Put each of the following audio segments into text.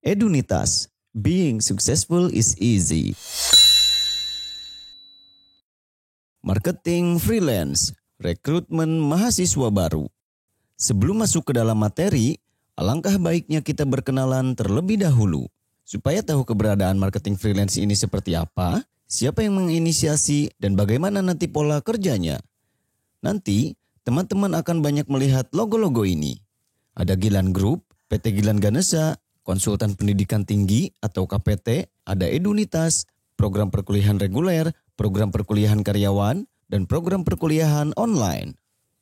Edunitas, being successful is easy. Marketing freelance, rekrutmen mahasiswa baru. Sebelum masuk ke dalam materi, alangkah baiknya kita berkenalan terlebih dahulu. Supaya tahu keberadaan marketing freelance ini seperti apa, siapa yang menginisiasi, dan bagaimana nanti pola kerjanya. Nanti, teman-teman akan banyak melihat logo-logo ini. Ada Gilan Group, PT Gilan Ganesa, Konsultan Pendidikan Tinggi atau KPT, ada Edunitas, program perkuliahan reguler, program perkuliahan karyawan, dan program perkuliahan online.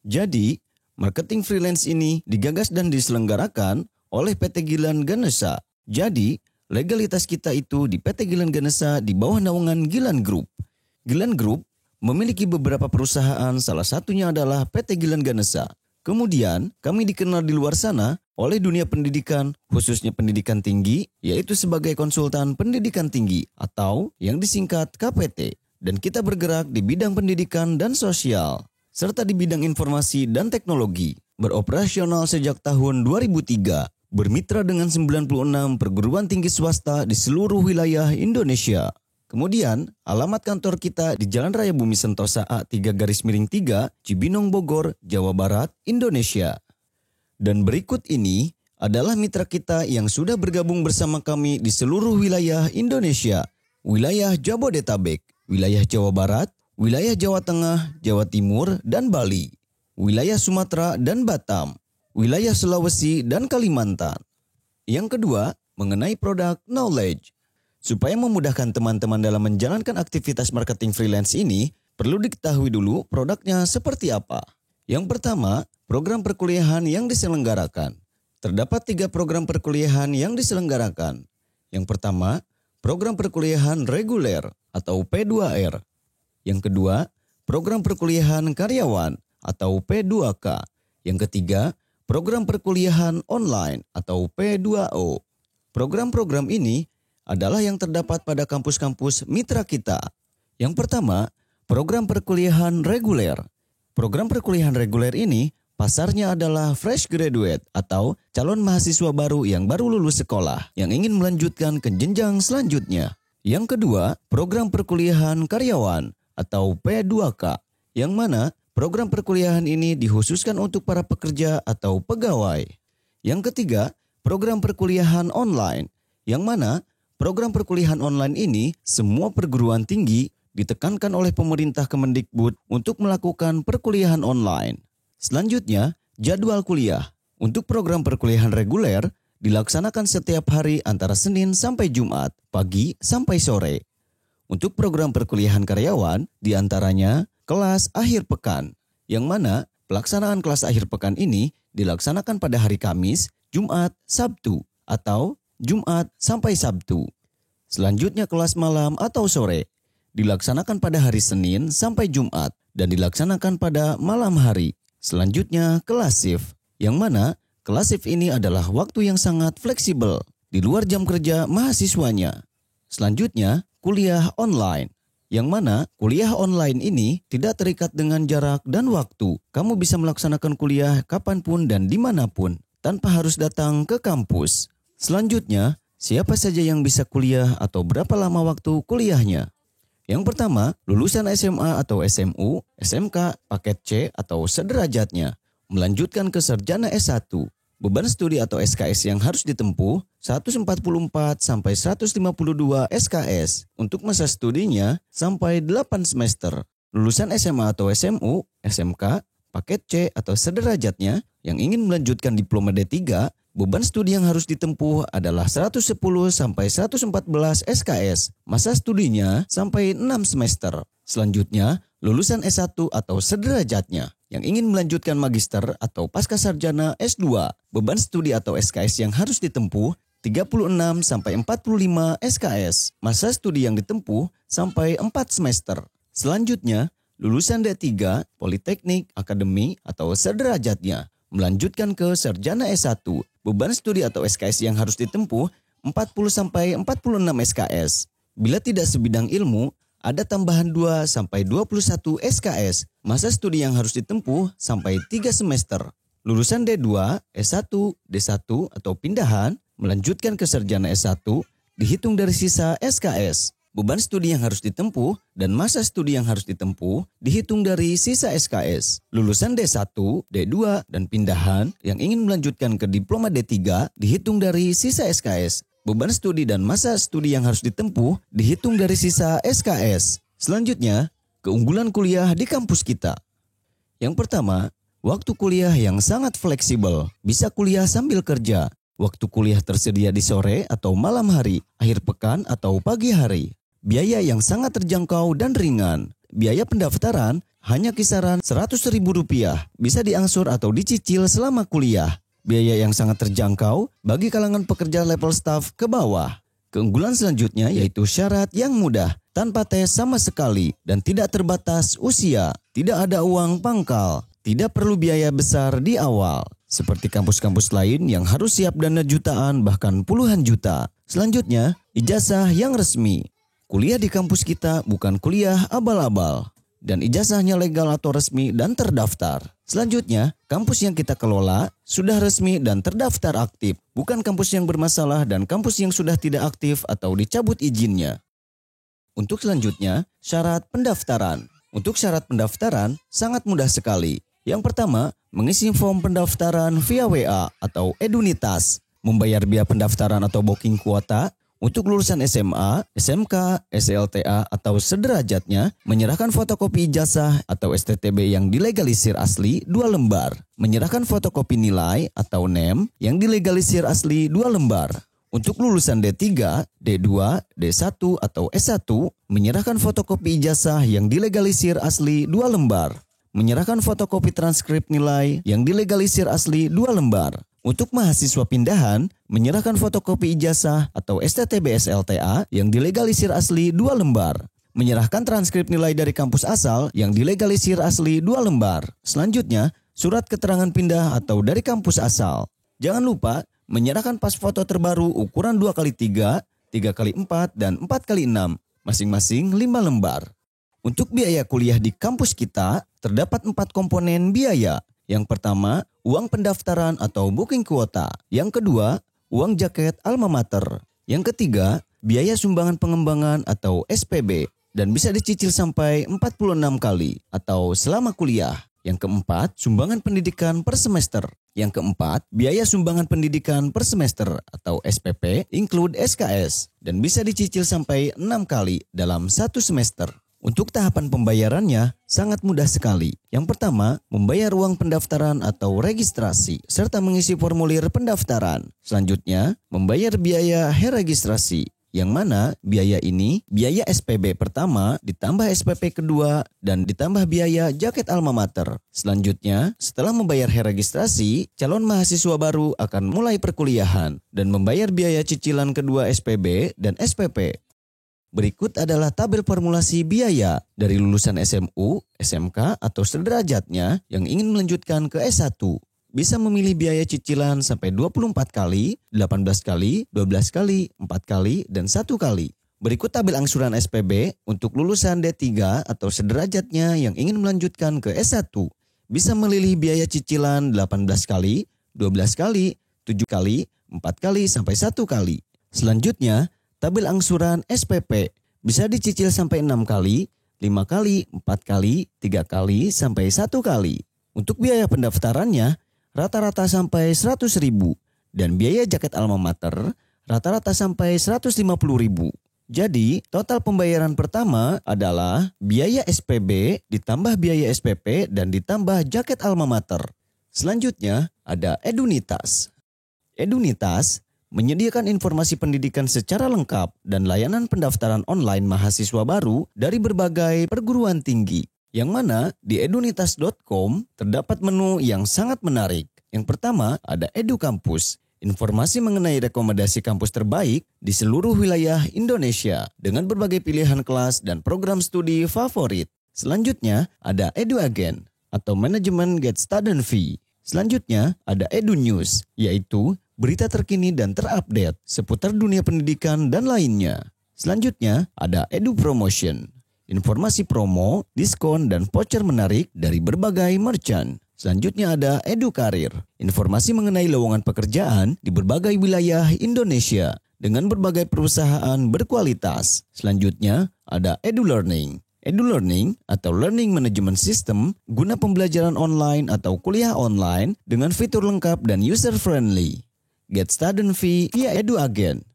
Jadi, marketing freelance ini digagas dan diselenggarakan oleh PT Gilan Ganesa. Jadi, legalitas kita itu di PT Gilan Ganesa di bawah naungan Gilan Group. Gilan Group memiliki beberapa perusahaan, salah satunya adalah PT Gilan Ganesa. Kemudian, kami dikenal di luar sana oleh dunia pendidikan, khususnya pendidikan tinggi, yaitu sebagai konsultan pendidikan tinggi atau yang disingkat KPT. Dan kita bergerak di bidang pendidikan dan sosial, serta di bidang informasi dan teknologi. Beroperasional sejak tahun 2003, bermitra dengan 96 perguruan tinggi swasta di seluruh wilayah Indonesia. Kemudian, alamat kantor kita di Jalan Raya Bumi Sentosa A3-3, Cibinong, Bogor, Jawa Barat, Indonesia. Dan berikut ini adalah mitra kita yang sudah bergabung bersama kami di seluruh wilayah Indonesia. Wilayah Jabodetabek, wilayah Jawa Barat, wilayah Jawa Tengah, Jawa Timur, dan Bali. Wilayah Sumatera dan Batam, wilayah Sulawesi dan Kalimantan. Yang kedua, mengenai produk knowledge. Supaya memudahkan teman-teman dalam menjalankan aktivitas marketing freelance ini, perlu diketahui dulu produknya seperti apa. Yang pertama, program perkuliahan yang diselenggarakan. Terdapat 3 program perkuliahan yang diselenggarakan. Yang pertama, program perkuliahan reguler atau P2R. Yang kedua, program perkuliahan karyawan atau P2K. Yang ketiga, program perkuliahan online atau P2O. Program-program ini adalah yang terdapat pada kampus-kampus mitra kita. Yang pertama, program perkuliahan reguler. Program perkuliahan reguler ini pasarnya adalah fresh graduate atau calon mahasiswa baru yang baru lulus sekolah yang ingin melanjutkan ke jenjang selanjutnya. Yang kedua, program perkuliahan karyawan atau P2K, yang mana program perkuliahan ini dikhususkan untuk para pekerja atau pegawai. Yang ketiga, program perkuliahan online, yang mana program perkuliahan online ini semua perguruan tinggi ditekankan oleh pemerintah Kemendikbud untuk melakukan perkuliahan online. Selanjutnya, jadwal kuliah. Untuk program perkuliahan reguler dilaksanakan setiap hari antara Senin sampai Jumat, pagi sampai sore. Untuk program perkuliahan karyawan, diantaranya kelas akhir pekan, yang mana pelaksanaan kelas akhir pekan ini dilaksanakan pada hari Kamis, Jumat, Sabtu, atau Jumat sampai Sabtu. Selanjutnya kelas malam atau sore dilaksanakan pada hari Senin sampai Jumat dan dilaksanakan pada malam hari. Selanjutnya kelas shift, yang mana kelas shift ini adalah waktu yang sangat fleksibel di luar jam kerja mahasiswanya. Selanjutnya kuliah online, yang mana kuliah online ini tidak terikat dengan jarak dan waktu. Kamu bisa melaksanakan kuliah kapanpun dan dimanapun tanpa harus datang ke kampus. Selanjutnya, siapa saja yang bisa kuliah atau berapa lama waktu kuliahnya? Yang pertama, lulusan SMA atau SMU, SMK, paket C atau sederajatnya, melanjutkan ke sarjana S1. Beban studi atau SKS yang harus ditempuh 144 sampai 152 SKS untuk masa studinya sampai 8 semester. Lulusan SMA atau SMU, SMK, paket C atau sederajatnya yang ingin melanjutkan diploma D3, beban studi yang harus ditempuh adalah 110 sampai 114 SKS. Masa studinya sampai 6 semester. Selanjutnya, lulusan S1 atau sederajatnya yang ingin melanjutkan magister atau pascasarjana S2. Beban studi atau SKS yang harus ditempuh 36 sampai 45 SKS. Masa studi yang ditempuh sampai 4 semester. Selanjutnya, lulusan D3, Politeknik, Akademi atau sederajatnya melanjutkan ke sarjana S1. Beban studi atau SKS yang harus ditempuh 40 sampai 46 SKS. Bila tidak sebidang ilmu, ada tambahan 2 sampai 21 SKS. Masa studi yang harus ditempuh sampai 3 semester. Lulusan D2, S1, D1 atau pindahan melanjutkan ke sarjana S1 dihitung dari sisa SKS. Beban studi yang harus ditempuh dan masa studi yang harus ditempuh dihitung dari sisa SKS. Lulusan D1, D2, dan pindahan yang ingin melanjutkan ke diploma D3 dihitung dari sisa SKS. Beban studi dan masa studi yang harus ditempuh dihitung dari sisa SKS. Selanjutnya, keunggulan kuliah di kampus kita. Yang pertama, waktu kuliah yang sangat fleksibel. Bisa kuliah sambil kerja. Waktu kuliah tersedia di sore atau malam hari, akhir pekan atau pagi hari. Biaya yang sangat terjangkau dan ringan. Biaya pendaftaran hanya kisaran Rp100.000. Bisa diangsur atau dicicil selama kuliah. Biaya yang sangat terjangkau bagi kalangan pekerja level staff ke bawah. Keunggulan selanjutnya yaitu syarat yang mudah, tanpa tes sama sekali, dan tidak terbatas usia. Tidak ada uang pangkal. Tidak perlu biaya besar di awal. Seperti kampus-kampus lain yang harus siap dana jutaan bahkan puluhan juta. Selanjutnya, ijazah yang resmi. Kuliah di kampus kita bukan kuliah abal-abal. Dan ijazahnya legal atau resmi dan terdaftar. Selanjutnya, kampus yang kita kelola sudah resmi dan terdaftar aktif. Bukan kampus yang bermasalah dan kampus yang sudah tidak aktif atau dicabut izinnya. Untuk selanjutnya, syarat pendaftaran. Untuk syarat pendaftaran sangat mudah sekali. Yang pertama, mengisi form pendaftaran via WA atau Edunitas, membayar biaya pendaftaran atau booking kuota untuk lulusan SMA, SMK, SLTA atau sederajatnya, menyerahkan fotokopi ijazah atau STTB yang dilegalisir asli 2 lembar, menyerahkan fotokopi nilai atau NEM yang dilegalisir asli 2 lembar. Untuk lulusan D3, D2, D1 atau S1, menyerahkan fotokopi ijazah yang dilegalisir asli 2 lembar. Menyerahkan fotokopi transkrip nilai yang dilegalisir asli 2 lembar. Untuk mahasiswa pindahan, menyerahkan fotokopi ijazah atau STTB SLTA yang dilegalisir asli 2 lembar. Menyerahkan transkrip nilai dari kampus asal yang dilegalisir asli 2 lembar. Selanjutnya, surat keterangan pindah atau dari kampus asal. Jangan lupa menyerahkan pas foto terbaru ukuran 2x3, 3x4, dan 4x6, masing-masing 5 lembar. Untuk biaya kuliah di kampus kita, terdapat 4 komponen biaya. Yang pertama, uang pendaftaran atau booking kuota. Yang kedua, uang jaket alma mater. Yang ketiga, biaya sumbangan pengembangan atau SPB. Dan bisa dicicil sampai 46 kali atau selama kuliah. Yang keempat, sumbangan pendidikan per semester. Yang keempat, biaya sumbangan pendidikan per semester atau SPP include SKS. Dan bisa dicicil sampai 6 kali dalam 1 semester. Untuk tahapan pembayarannya sangat mudah sekali. Yang pertama, membayar uang pendaftaran atau registrasi serta mengisi formulir pendaftaran. Selanjutnya, membayar biaya registrasi. Yang mana biaya ini biaya SPB pertama ditambah SPP kedua dan ditambah biaya jaket alma mater. Selanjutnya, setelah membayar registrasi, calon mahasiswa baru akan mulai perkuliahan dan membayar biaya cicilan kedua SPB dan SPP. Berikut adalah tabel formulasi biaya dari lulusan SMU, SMK, atau sederajatnya yang ingin melanjutkan ke S1. Bisa memilih biaya cicilan sampai 24 kali, 18 kali, 12 kali, 4 kali, dan 1 kali. Berikut tabel angsuran SPB untuk lulusan D3 atau sederajatnya yang ingin melanjutkan ke S1. Bisa memilih biaya cicilan 18 kali, 12 kali, 7 kali, 4 kali, sampai 1 kali. Selanjutnya, tabel angsuran SPP bisa dicicil sampai 6 kali, 5 kali, 4 kali, 3 kali, sampai 1 kali. Untuk biaya pendaftarannya, rata-rata sampai 100.000 dan biaya jaket alma mater rata-rata sampai 150.000. Jadi, total pembayaran pertama adalah biaya SPB ditambah biaya SPP dan ditambah jaket alma mater. Selanjutnya, ada Edunitas. Edunitas menyediakan informasi pendidikan secara lengkap dan layanan pendaftaran online mahasiswa baru dari berbagai perguruan tinggi. Yang mana di edunitas.com terdapat menu yang sangat menarik. Yang pertama ada Edu Kampus, informasi mengenai rekomendasi kampus terbaik di seluruh wilayah Indonesia dengan berbagai pilihan kelas dan program studi favorit. Selanjutnya ada Edu Agen atau manajemen get student fee. Selanjutnya ada Edu News, yaitu berita terkini dan terupdate seputar dunia pendidikan dan lainnya. Selanjutnya ada Edu Promotion, informasi promo, diskon, dan voucher menarik dari berbagai merchant. Selanjutnya ada EduKarir, informasi mengenai lowongan pekerjaan di berbagai wilayah Indonesia dengan berbagai perusahaan berkualitas. Selanjutnya ada EduLearning. EduLearning atau Learning Management System guna pembelajaran online atau kuliah online dengan fitur lengkap dan user-friendly. Get Student Fee via EduAgen.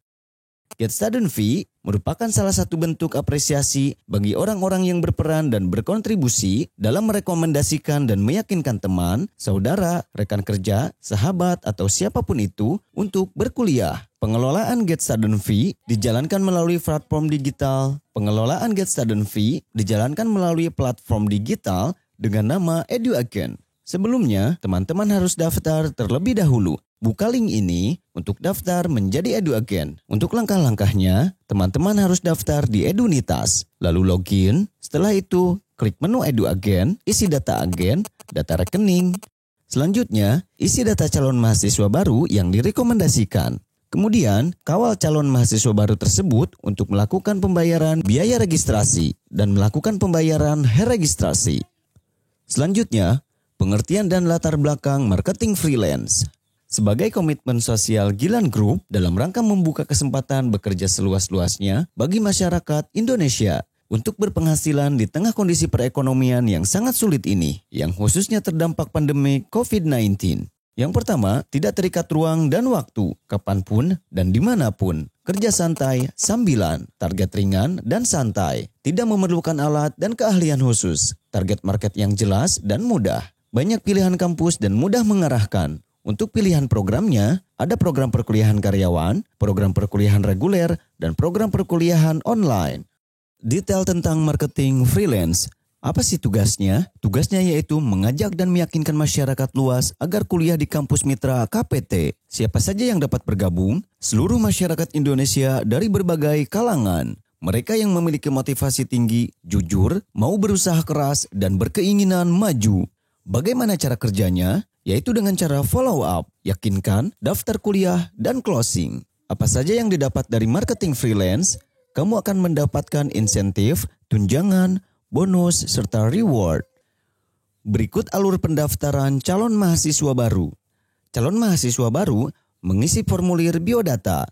Get Student Fee merupakan salah satu bentuk apresiasi bagi orang-orang yang berperan dan berkontribusi dalam merekomendasikan dan meyakinkan teman, saudara, rekan kerja, sahabat, atau siapapun itu untuk berkuliah. Pengelolaan Get Student Fee dijalankan melalui platform digital. Pengelolaan Get Student Fee dijalankan melalui platform digital dengan nama EduAgen. Sebelumnya, teman-teman harus daftar terlebih dahulu. Buka link ini untuk daftar menjadi EduAgen. Untuk langkah-langkahnya, teman-teman harus daftar di Edunitas, lalu login. Setelah itu, klik menu EduAgen, isi data agen, data rekening. Selanjutnya, isi data calon mahasiswa baru yang direkomendasikan. Kemudian, kawal calon mahasiswa baru tersebut untuk melakukan pembayaran biaya registrasi dan melakukan pembayaran registrasi. Selanjutnya, pengertian dan latar belakang marketing freelance. Sebagai komitmen sosial Gilan Group dalam rangka membuka kesempatan bekerja seluas-luasnya bagi masyarakat Indonesia untuk berpenghasilan di tengah kondisi perekonomian yang sangat sulit ini, yang khususnya terdampak pandemi COVID-19. Yang pertama, tidak terikat ruang dan waktu, kapanpun dan dimanapun. Kerja santai, sambilan, target ringan dan santai. Tidak memerlukan alat dan keahlian khusus. Target market yang jelas dan mudah. Banyak pilihan kampus dan mudah mengarahkan. Untuk pilihan programnya, ada program perkuliahan karyawan, program perkuliahan reguler, dan program perkuliahan online. Detail tentang marketing freelance. Apa sih tugasnya? Tugasnya yaitu mengajak dan meyakinkan masyarakat luas agar kuliah di kampus mitra KPT. Siapa saja yang dapat bergabung? Seluruh masyarakat Indonesia dari berbagai kalangan. Mereka yang memiliki motivasi tinggi, jujur, mau berusaha keras, dan berkeinginan maju. Bagaimana cara kerjanya? Yaitu dengan cara follow up, yakinkan, daftar kuliah, dan closing. Apa saja yang didapat dari marketing freelance? Kamu akan mendapatkan insentif, tunjangan, bonus, serta reward. Berikut alur pendaftaran calon mahasiswa baru. Calon mahasiswa baru mengisi formulir biodata,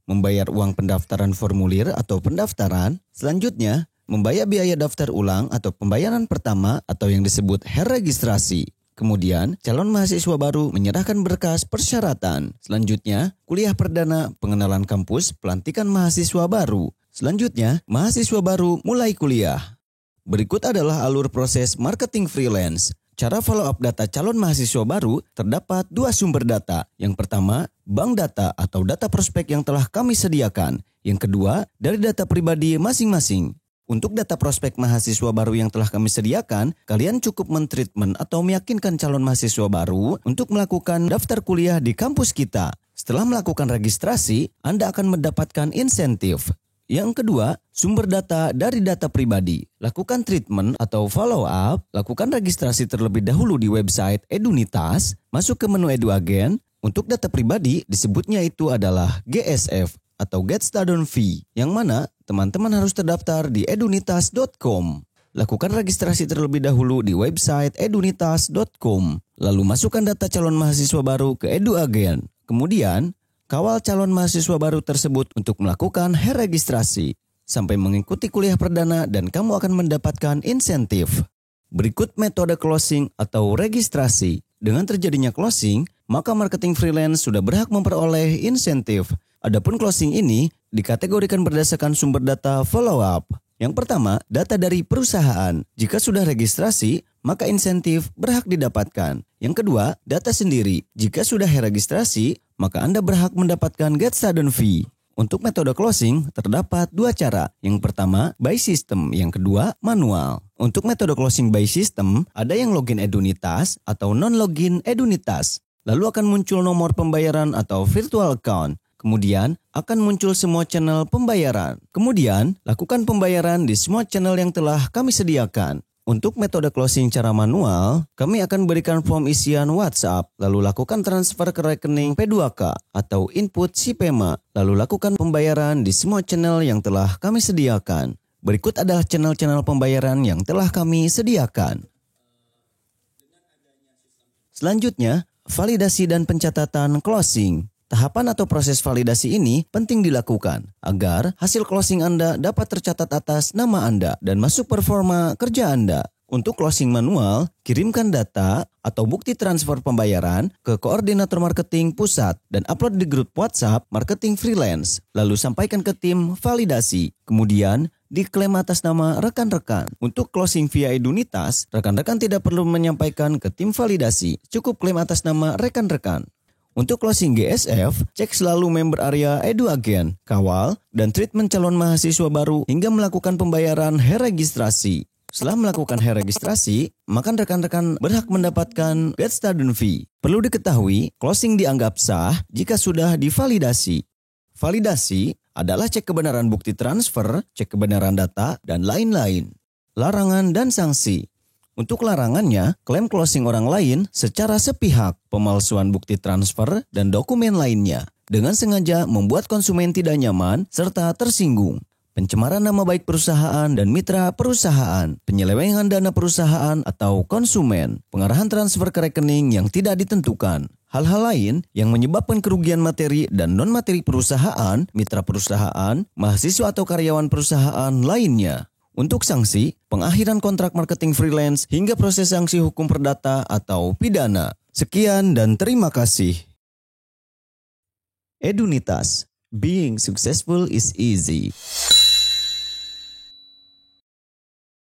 membayar uang pendaftaran formulir atau pendaftaran, selanjutnya membayar biaya daftar ulang atau pembayaran pertama atau yang disebut registrasi. Kemudian, calon mahasiswa baru menyerahkan berkas persyaratan. Selanjutnya, kuliah perdana, pengenalan kampus, pelantikan mahasiswa baru. Selanjutnya, mahasiswa baru mulai kuliah. Berikut adalah alur proses marketing freelance. Cara follow up data calon mahasiswa baru terdapat dua sumber data. Yang pertama, bank data atau data prospek yang telah kami sediakan. Yang kedua, dari data pribadi masing-masing. Untuk data prospek mahasiswa baru yang telah kami sediakan, kalian cukup mentreatment atau meyakinkan calon mahasiswa baru untuk melakukan daftar kuliah di kampus kita. Setelah melakukan registrasi, Anda akan mendapatkan insentif. Yang kedua, sumber data dari data pribadi. Lakukan treatment atau follow up, lakukan registrasi terlebih dahulu di website Edunitas, masuk ke menu EduAgen. Untuk data pribadi disebutnya itu adalah GSF atau Get Student Fee, yang mana teman-teman harus terdaftar di edunitas.com. Lakukan registrasi terlebih dahulu di website edunitas.com. Lalu masukkan data calon mahasiswa baru ke EduAgen. Kemudian, kawal calon mahasiswa baru tersebut untuk melakukan registrasi sampai mengikuti kuliah perdana dan kamu akan mendapatkan insentif. Berikut metode closing atau registrasi. Dengan terjadinya closing, maka marketing freelance sudah berhak memperoleh insentif. Adapun closing ini dikategorikan berdasarkan sumber data follow up. Yang pertama, data dari perusahaan. Jika sudah registrasi, maka insentif berhak didapatkan. Yang kedua, data sendiri. Jika sudah registrasi, maka Anda berhak mendapatkan Get Student Fee. Untuk metode closing, terdapat dua cara. Yang pertama, by system. Yang kedua, manual. Untuk metode closing by system, ada yang login Edunitas atau non-login Edunitas. Lalu akan muncul nomor pembayaran atau virtual account. Kemudian akan muncul semua channel pembayaran. Kemudian lakukan pembayaran di semua channel yang telah kami sediakan. Untuk metode closing cara manual, kami akan berikan form isian WhatsApp, lalu lakukan transfer ke rekening P2K atau input SIPEMA, lalu lakukan pembayaran di semua channel yang telah kami sediakan. Berikut adalah channel-channel pembayaran yang telah kami sediakan. Selanjutnya, validasi dan pencatatan closing. Tahapan atau proses validasi ini penting dilakukan agar hasil closing Anda dapat tercatat atas nama Anda dan masuk performa kerja Anda. Untuk closing manual, kirimkan data atau bukti transfer pembayaran ke koordinator marketing pusat dan upload di grup WhatsApp marketing freelance. Lalu sampaikan ke tim validasi. Kemudian, diklaim atas nama rekan-rekan. Untuk closing via Edunitas, rekan-rekan tidak perlu menyampaikan ke tim validasi. Cukup klaim atas nama rekan-rekan. Untuk closing GSF, cek selalu member area EduAgen, kawal, dan treatment calon mahasiswa baru hingga melakukan pembayaran registrasi. Setelah melakukan registrasi, maka rekan-rekan berhak mendapatkan get student fee. Perlu diketahui, closing dianggap sah jika sudah divalidasi. Validasi adalah cek kebenaran bukti transfer, cek kebenaran data, dan lain-lain. Larangan dan sanksi. Untuk larangannya, klaim closing orang lain secara sepihak, pemalsuan bukti transfer, dan dokumen lainnya, dengan sengaja membuat konsumen tidak nyaman serta tersinggung. Pencemaran nama baik perusahaan dan mitra perusahaan, penyelewengan dana perusahaan atau konsumen, pengarahan transfer ke rekening yang tidak ditentukan. Hal-hal lain yang menyebabkan kerugian materi dan non-materi perusahaan, mitra perusahaan, mahasiswa atau karyawan perusahaan lainnya. Untuk sanksi, pengakhiran kontrak marketing freelance hingga proses sanksi hukum perdata atau pidana. Sekian dan terima kasih. Edunitas, being successful is easy.